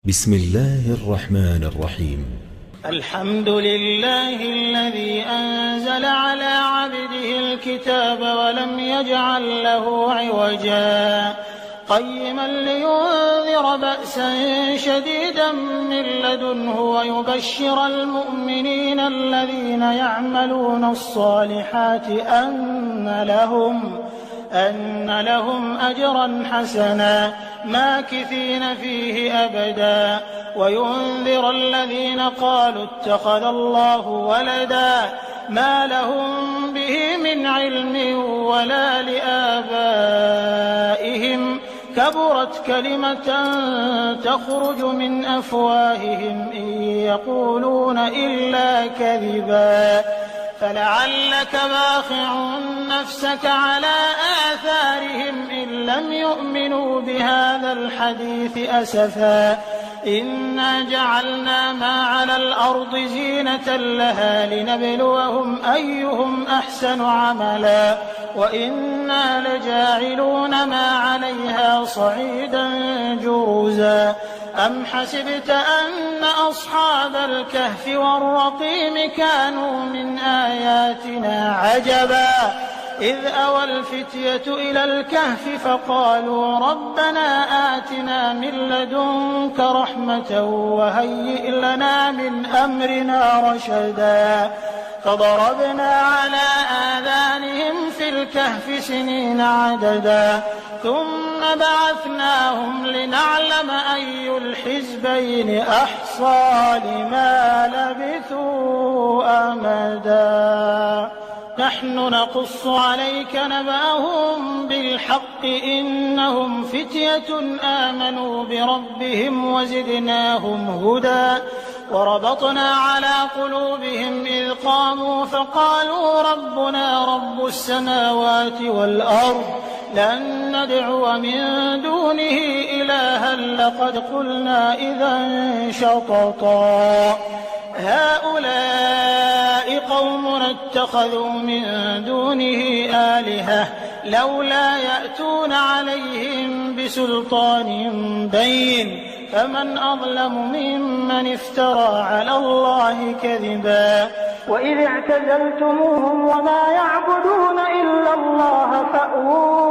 بسم الله الرحمن الرحيم. الحمد لله الذي أنزل على عبده الكتاب ولم يجعل له عوجا قيما لينذر بأسا شديدا من لدنه ويبشر المؤمنين الذين يعملون الصالحات أن لهم أجرا حسنا ماكثين فيه أبدا وينذر الذين قالوا اتخذ الله ولدا ما لهم به من علم ولا لآبائهم كبرت كلمة تخرج من أفواههم إن يقولون إلا كذبا فلعلك باخع نفسك على آثارهم إن لم يؤمنوا بهذا الحديث أسفا إنا جعلنا ما على الأرض زينة لها لنبلوهم أيهم أحسن عملا وإنا لجاعلون ما عليها صعيدا جرزا أم حسبت أن أصحاب الكهف والرقيم كانوا من آياتنا عجبا إذ أوى الفتية إلى الكهف فقالوا ربنا آتنا من لدنك رحمة وهيئ لنا من أمرنا رشدا فضربنا على آذانهم في الكهف سنين عددا ثم بعثناهم لنعلم أي الحزبين أحصى لما لبثوا أمدا نحن نقص عليك نبأهم بالحق إنهم فتية آمنوا بربهم وزدناهم هدى وربطنا على قلوبهم إذ قاموا فقالوا ربنا رب السماوات والأرض لن ندعو من دونه إلها لقد قلنا إذا شططا هؤلاء قومنا اتخذوا من دونه آلهة لولا يأتون عليهم بسلطان بين فمن أظلم ممن افترى على الله كذبا وإذ اعتزلتموهم وما يعبدون إلا الله فأووا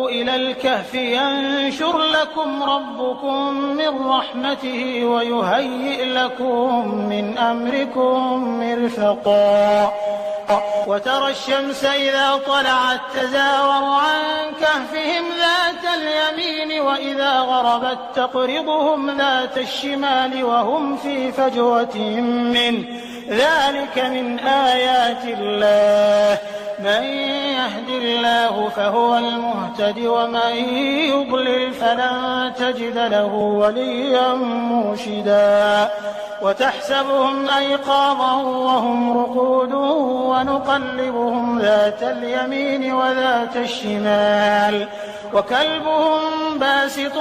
إلى الكهف ينشر لكم ربكم من رحمته ويهيئ لكم من أمركم مرفقا وترى الشمس إذا طلعت تزاور عن كهفهم ذات اليمين وإذا غربت تقرضهم ذات الشمال وهم في فجوة منه ذلك من آيات الله من يهد الله فهو المهتد ومن يضلل فلن تجد له وليا مرشدا وتحسبهم أيقاظا وهم رقود ونقلبهم ذات اليمين وذات الشمال وكلبهم باسط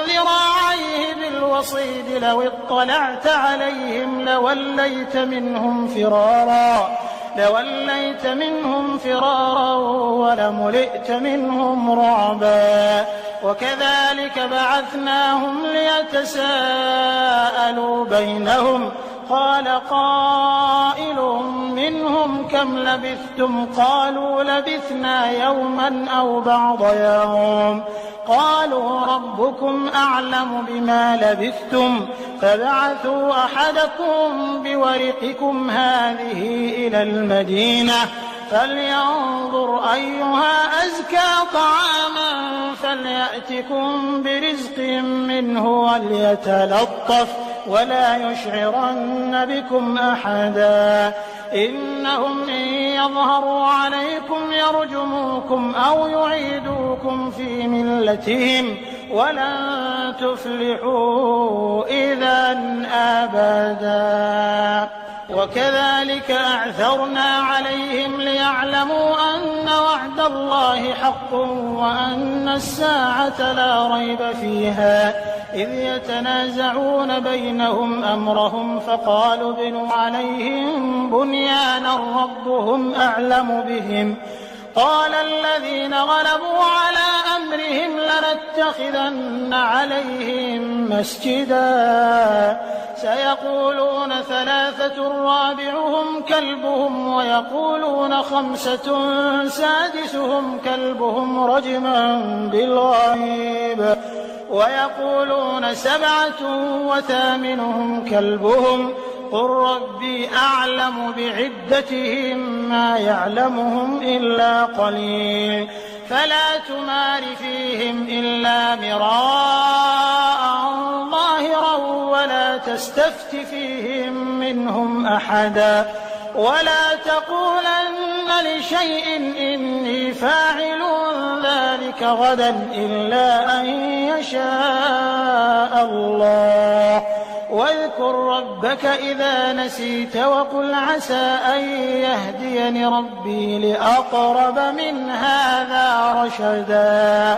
ذراعيه بالوصيد لو اطلعت عليهم لوليت منهم فرارا ولملئت منهم رعبا وكذلك بعثناهم ليتساءلوا بينهم قال قائل منهم كم لبثتم قالوا لبثنا يوما أو بعض يوم قالوا ربكم أعلم بما لبثتم فابعثوا أحدكم بورقكم هذه إلى المدينة فلينظر أيها أزكى طعاما فليأتكم برزق منه وليتلطف ولا يشعرن بكم أحدا إنهم إن يظهروا عليكم يرجموكم أو يعيدوكم في ملتهم ولن تفلحوا إذا أبدا وكذلك أعثرنا عليهم ليعلموا أن وعد الله حق وأن الساعة لا ريب فيها إذ يتنازعون بينهم أمرهم فقالوا ابنوا عليهم بنيانا ربهم أعلم بهم قال الذين غلبوا على أمرهم أمرهم لنتخذن عليهم مسجدا سيقولون 3 رابعهم كلبهم ويقولون 5 سادسهم كلبهم رجما بالغيب ويقولون 7 وثامنهم كلبهم قل ربي أعلم بعدتهم ما يعلمهم إلا قليل فلا تمار فيهم إلا مراء ظاهرا ولا تستفت فيهم منهم أحدا ولا تقولن لشيء إني فاعل ذلك غدا إلا أن يشاء الله واذكر ربك إذا نسيت وقل عسى أن يهديني ربي لأقرب من هذا رشدا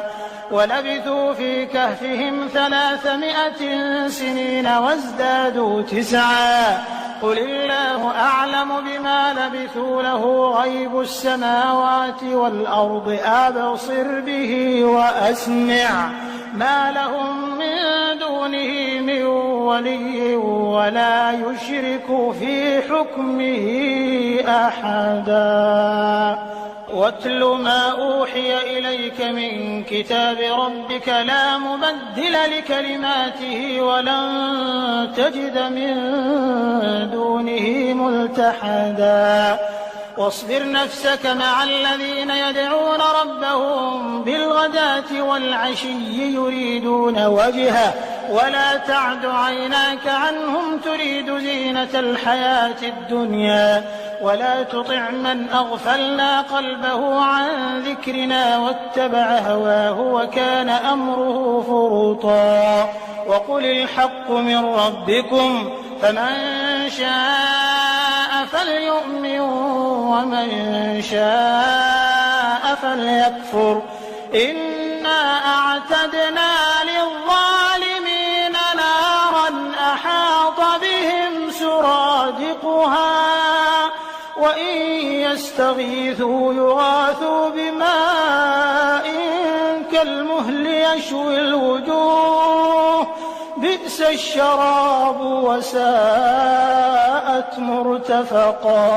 ولبثوا في كهفهم 300 سنين وازدادوا 9 قل الله أعلم بما لبثوا له غيب السماوات والأرض أبصر به وأسمع ما لهم من دونه من ولي ولا يشرك في حكمه أحدا واتل ما أوحي إليك من كتاب ربك لا مبدل لكلماته ولن تجد من دونه ملتحدا واصبر نفسك مع الذين يدعون ربهم بالغداة والعشي يريدون وجهه ولا تعد عيناك عنهم تريد زينة الحياة الدنيا ولا تطع من أغفلنا قلبه عن ذكرنا واتبع هواه وكان أمره فرطا وقل الحق من ربكم فمن شاء فليؤمن ومن شاء فليكفر إنا أعتدنا للظالمين نارا أحاط بهم سرادقها وإن يستغيثوا يغاثوا بماء كالمهل يشوي الوجوه بئس الشراب وساءت مرتفقا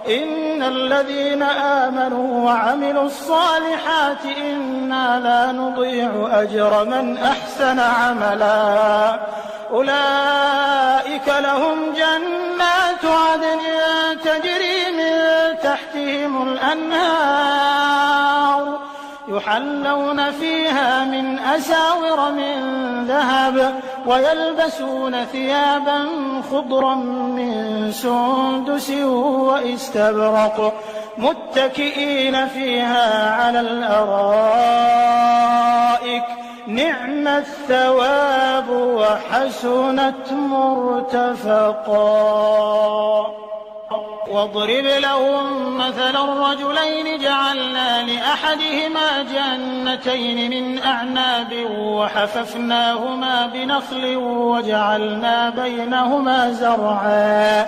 إن الذين آمنوا وعملوا الصالحات إنا لا نضيع أجر من أحسن عملا أولئك لهم جنات عدن تجري من تحتهم الأنهار يحلون فيها من أساور من ذهب ويلبسون ثيابا خضرا من سندس واستبرق متكئين فيها على الأرائك نعم الثواب وحسنت مرتفقا واضرب لهم مثلا الرجلين جعلنا لأحدهما جنتين من أعناب وحففناهما بنخل وجعلنا بينهما زرعا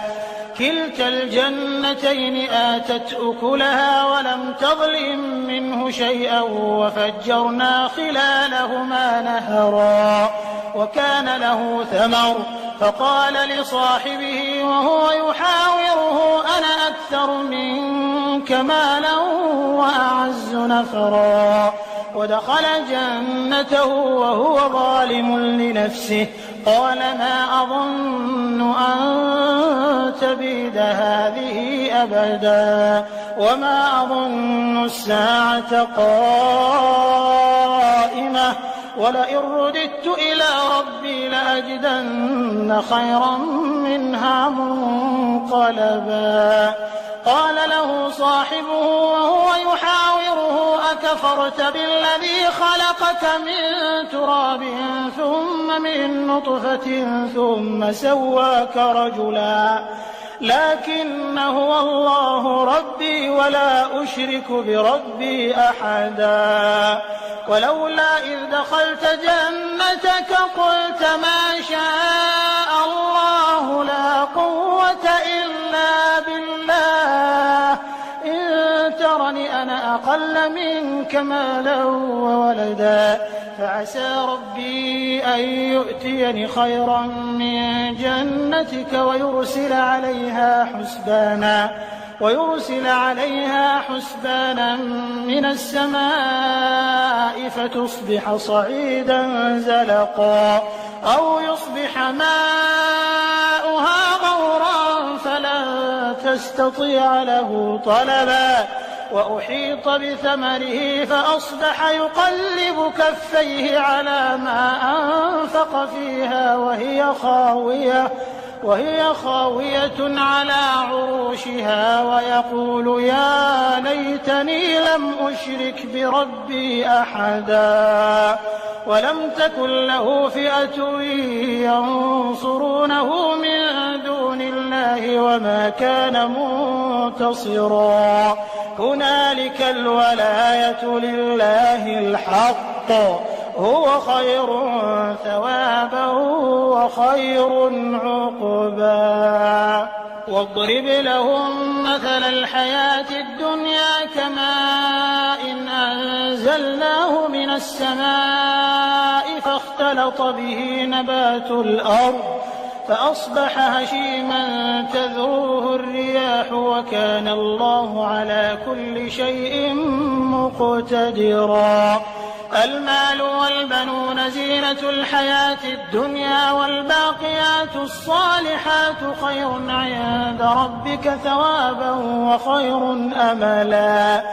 كلتا الجنتين آتت أكلها ولم تظلم منه شيئا وفجرنا خلالهما نهرا وكان له ثمر فقال لصاحبه وهو يحاوره أنا أكثر منك مالا وأعز نفرا ودخل جنته وهو ظالم لنفسه قال ما أظن أن تبيد هذه أبدا وما أظن الساعة قائمة ولئن رددت إلى ربي لأجدن خيرا منها منقلبا قال له صاحبه وهو يحاوره أكفرت بالذي خلقك من تراب ثم من نطفة ثم سواك رجلا لكن هو الله ربي ولا أشرك بربي أحدا ولولا إذ دخلت جنتك قلت ما شاء الله لا قوة إلا بالله إن ترني أنا أقل منك مالا وولدا فعسى ربي أن يؤتيني خيرا من جنتك ويرسل عليها حسبانا من السماء فتصبح صعيدا زلقا أو يصبح ماؤها غورا فلن تستطيع له طلبا وأحيط بثمره فأصبح يقلب كفيه على ما أنفق فيها وهي خاوية على عروشها ويقول يا ليتني لم أشرك بربي أحدا ولم تكن له فئة ينصرونه من دون الله وما كان منتصرا هنالك الولاية لله الحق هو خير ثوابا وخير عقبا واضرب لهم مثل الحياة الدنيا كماء إن أنزلناه من السماء فاختلط به نبات الأرض فأصبح هشيما تذروه الرياح وكان الله على كل شيء مقتدرا المال والبنون زينة الحياة الدنيا والباقيات الصالحات خير عند ربك ثوابا وخير أملا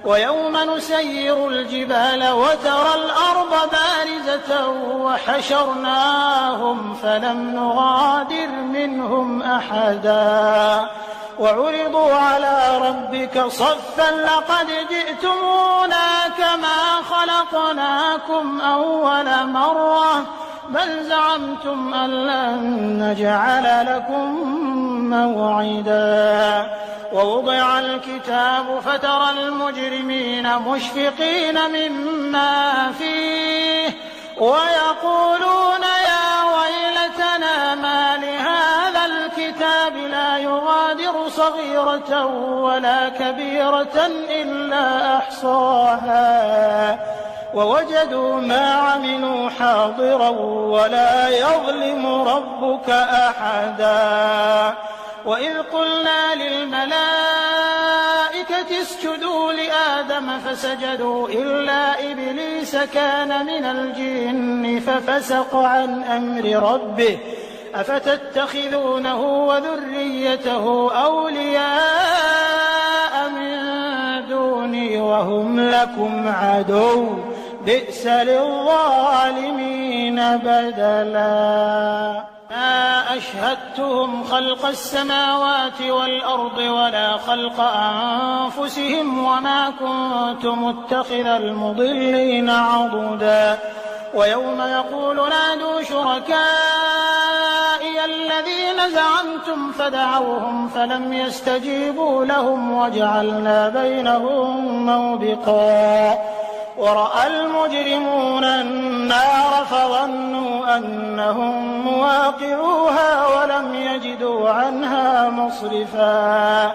ويوم نسير الجبال وترى الأرض بارزة وحشرناهم فلم نغادر منهم أحدا وعرضوا على ربك صفا لقد جئتمونا كما خلقناكم أول مرة بل زعمتم أن لن نجعل لكم موعدا ووضع الكتاب فترى المجرمين مشفقين مما فيه ويقولون يا ويلتنا ما لهذا الكتاب لا يغادر صغيرة ولا كبيرة إلا أحصاها ووجدوا ما عملوا حاضرا ولا يظلم ربك أحدا وإذ قلنا للملائكة اسجدوا لآدم فسجدوا إلا إبليس كان من الجن ففسق عن أمر ربه أفتتخذونه وذريته أولياء من دوني وهم لكم عدو بئس للظالمين بدلا ما أشهدتهم خلق السماوات والأرض ولا خلق أنفسهم وما كنت متخذ المضلين عضدا ويوم يقول نادوا شركائي الذين زعمتم فدعوهم فلم يستجيبوا لهم وجعلنا بينهم موبقا ورأى المجرمون النار فظنوا أنهم مواقعوها ولم يجدوا عنها مصرفا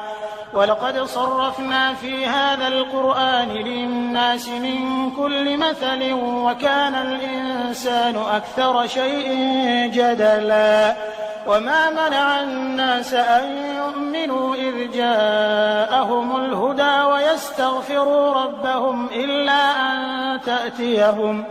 ولقد صرفنا في هذا القرآن للناس من كل مثل وكان الإنسان أكثر شيء جدلا وما منع الناس أن يؤمنوا إذ جاءهم الهدى ويستغفروا ربهم إلا أن تأتيهم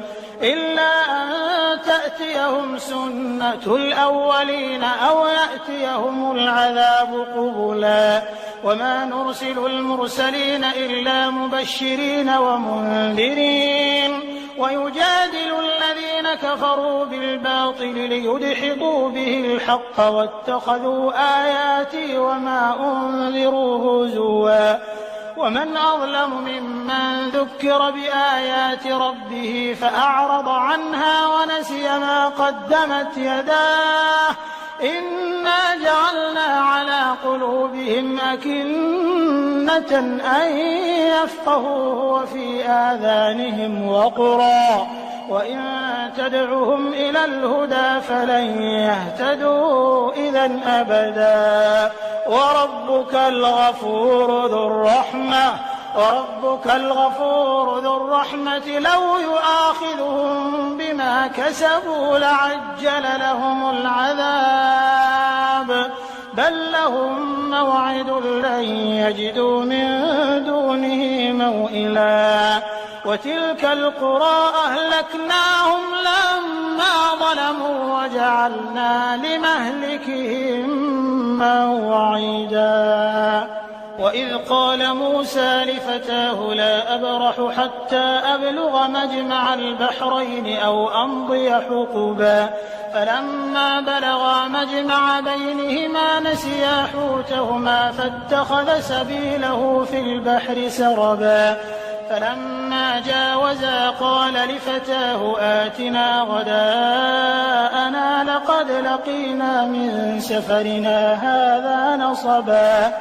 سنة الأولين أو يأتيهم العذاب قبلا وما نرسل المرسلين إلا مبشرين ومنذرين ويجادل الذين كفروا بالباطل ليدحضوا به الحق واتخذوا آياتي وما أنذروا هزوا ومن أظلم ممن ذكر بآيات ربه فأعرض عنها ونسي ما قدمت يداه إنا جعلنا على قلوبهم أكنة أن يفقهوه وفي آذانهم وقرا وإن تدعهم إلى الهدى فلن يهتدوا إذا أبدا وربك الغفور ذو الرحمة وربك الغفور ذو الرحمة لو يؤاخذهم بما كسبوا لعجل لهم العذاب بل لهم موعد لن يجدوا من دونه موئلا وتلك القرى أهلكناهم لما ظلموا وجعلنا لمهلكهم موعدا وإذ قال موسى لفتاه لا أبرح حتى أبلغ مجمع البحرين أو أمضي حقبا فلما بلغا مجمع بينهما نسيا حوتهما فاتخذ سبيله في البحر سربا فلما جاوزا قال لفتاه آتنا غداءنا لقد لقينا من سفرنا هذا نصبا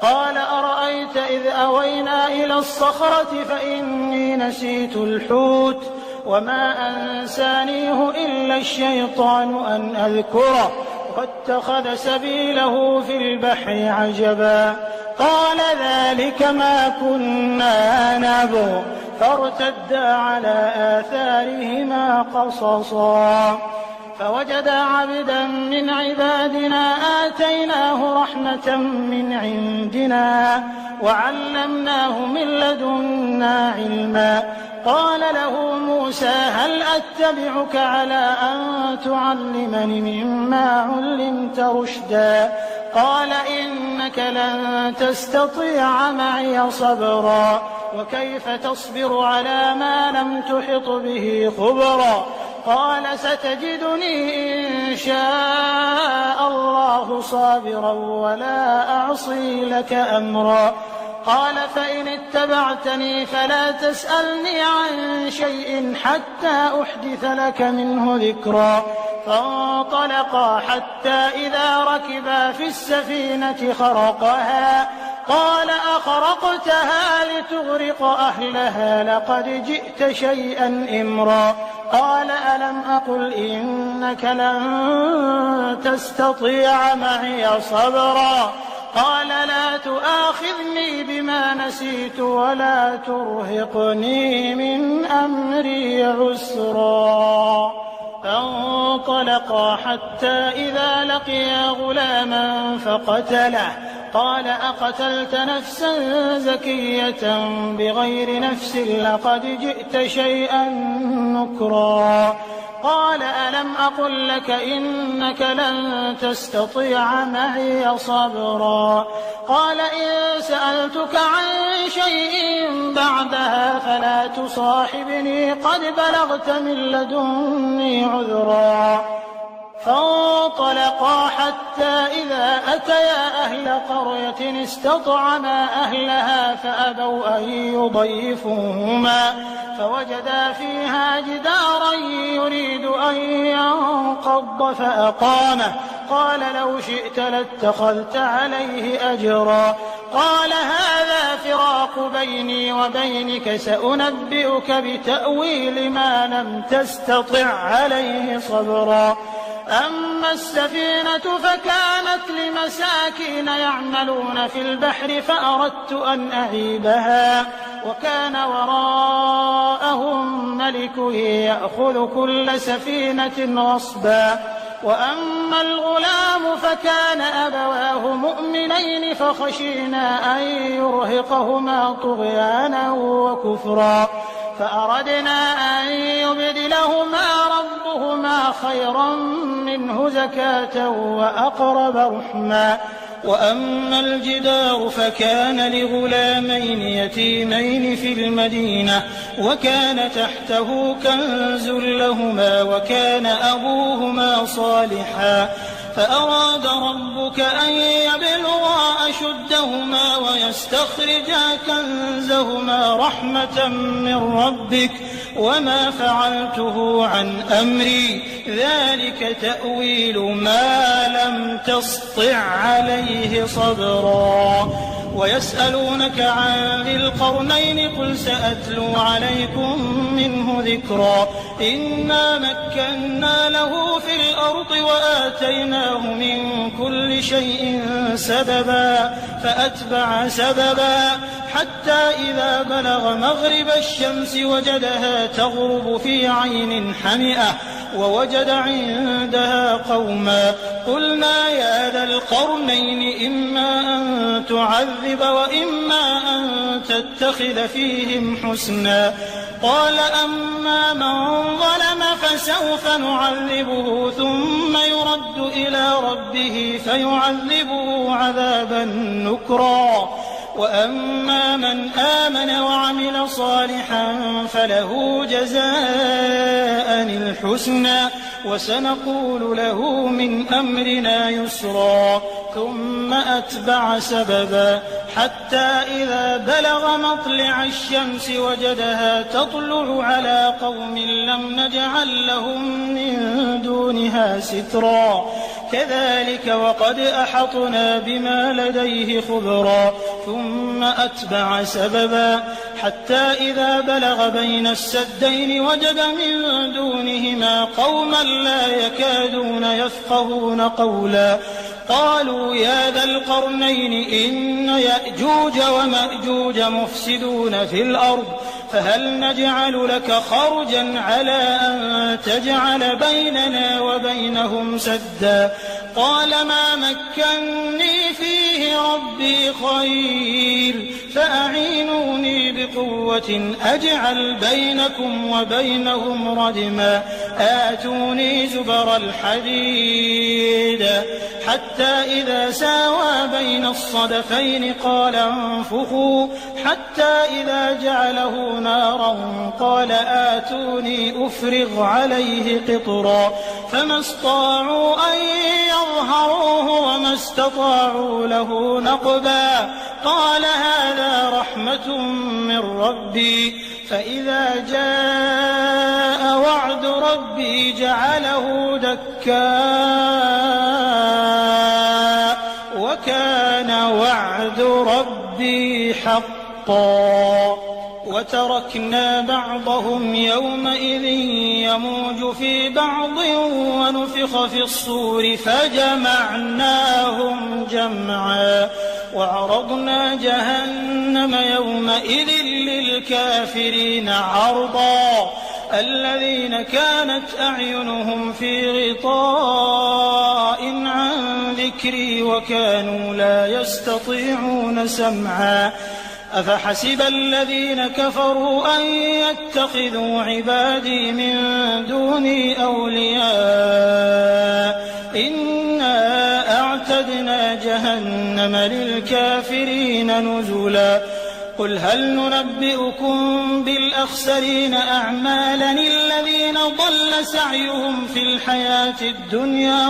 قال أرأيت إذ أوينا إلى الصخرة فإني نسيت الحوت وما أنسانيه إلا الشيطان أن أذكره واتخذ سبيله في البحر عجبا قال ذلك ما كنا نبغ فارتدا على آثارهما قصصا فوجدا عبدا من عبادنا آتيناه رحمة من عندنا وعلمناه من لدنا علما قال له موسى هل أتبعك على أن تعلمني مما علمت رشدا قال إنك لن تستطيع معي صبرا وكيف تصبر على ما لم تحط به خبرا قال ستجدني إن شاء الله صابرا ولا أعصي لك أمرا قال فإن اتبعتني فلا تسألني عن شيء حتى أحدث لك منه ذكرا فانطلقا حتى إذا ركبا في السفينة خرقها قال أخرقتها لتغرق أهلها لقد جئت شيئا إمرا قال ألم أقل إنك لن تستطيع معي صبرا قال لا تؤاخذني بما نسيت ولا ترهقني من أمري عسرا فانطلقا حتى إذا لقيا غلاما فقتله قال أقتلت نفسا زكية بغير نفس لقد جئت شيئا نكرا قال ألم أقل لك إنك لن تستطيع معي صبرا قال إن سألتك عن شيء بعدها فلا تصاحبني قد بلغت من لدني عذرا فانطلقا حتى إذا أتيا أهل قرية استطعما أهلها فأبوا أن يضيفوهما فوجدا فيها جدارا يريد أن ينقض فأقامه قال لو شئت لاتخذت عليه أجرا قال هذا فراق بيني وبينك سأنبئك بتأويل ما لم تستطع عليه صبرا أما السفينة فكانت لمساكين يعملون في البحر فأردت أن أعيبها وكان وراءهم ملك يأخذ كل سفينة غصبا وأما الغلام فكان أبواه مؤمنين فخشينا أن يرهقهما طغيانا وكفرا فأردنا أن يبدلهما ربهما خيرا منه زكاة وأقرب رحما وأما الجدار فكان لغلامين يتيمين في المدينة وكان تحته كنز لهما وكان أبوهما صالحا فأراد ربك أن يبلغا أشدهما ويستخرجا كنزهما رحمة من ربك وما فعلته عن أمري ذلك تأويل ما لم تسطع عليه صبرا ويسألونك عن ذي القرنين قل سأتلو عليكم منه ذكرا إنا مكنا له في الأرض وآتيناه من كل شيء سببا فأتبع سببا حتى إذا بلغ مغرب الشمس وجدها تغرب في عين حمئة ووجد عندها قوما قلنا يا ذا القرنين إما أن تعذب وإما أن تتخذ فيهم حسنا قال أما من ظلم فسوف نعذبه ثم يرد إلى ربه فيعذبه عذابا نكرا وأما من آمن وعمل صالحا فله جزاء الحسنى وسنقول له من أمرنا يسرا ثم أتبع سببا حتى إذا بلغ مطلع الشمس وجدها تطلع على قوم لم نجعل لهم من دونها سترا كذلك وقد أحطنا بما لديه خبرا ثم أتبع سببا حتى إذا بلغ بين السدين وجد من دونهما قوما لا يكادون يفقهون قولا قالوا يا ذا القرنين إن يأجوج ومأجوج مفسدون في الأرض فهل نجعل لك خرجا على أن تجعل بيننا وبينهم سدا قال ما مكني فيه ربي خير فأعينوني بقوة أجعل بينكم وبينهم ردما آتوني زبر الحديد حتى إذا ساوى بين الصدفين قال انفخوا حتى إذا جعله نارا قال آتوني أفرغ عليه قطرا فما استطاعوا أن يظهروه وما استطاعوا له نقبا قال هذا رحمة من ربي فإذا جاء وعد ربي جعله دكا وكان وعد ربي حقا وتركنا بعضهم يومئذ يموج في بعض ونفخ في الصور فجمعناهم جمعا وعرضنا جهنم يومئذ للكافرين عرضا الذين كانت أعينهم في غطاء عن ذكري وكانوا لا يستطيعون سمعا أفحسب الذين كفروا أن يتخذوا عبادي من دوني أولياء إنا أعتدنا جهنم للكافرين نزلا قل هل ننبئكم بالأخسرين أعمالا الذين ضل سعيهم في الحياة الدنيا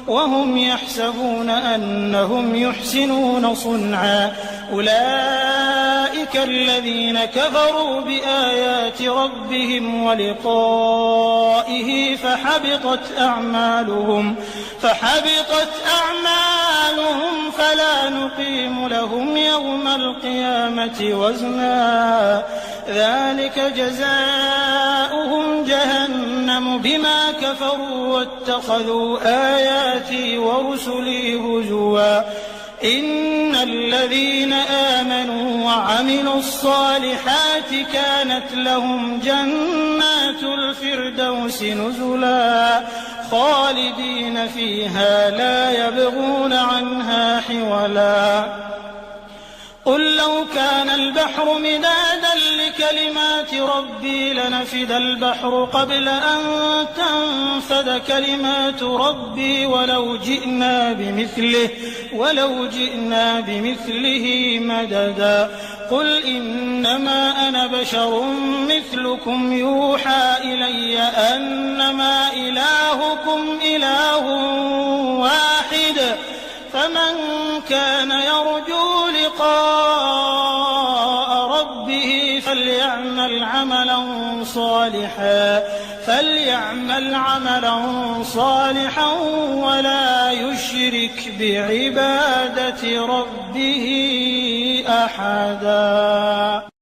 وهم يحسبون أنهم يحسنون صنعا أولئك الذين كفروا بآيات ربهم ولقائه فحبطت أعمالهم فلا نقيم لهم يوم القيامة وزنا ذلك جزاؤهم جهنم بما كفروا واتخذوا آياتي ورسلي هزوا إن الذين آمنوا وعملوا الصالحات كانت لهم جنات الفردوس نزلا خالدين فيها لا يبغون عنها حولا قل لو كان البحر مدادا لكلمات ربي لنفد البحر قبل أن تنفد كلمات ربي ولو جئنا بمثله مددا قل إنما أنا بشر مثلكم يوحى إلي أنما إلهكم إله واحد فمن كان يرجو لقاء ربه فليعمل عملا صالحا فليعمل عملا صالحا ولا يشرك بعبادة ربه أحدا.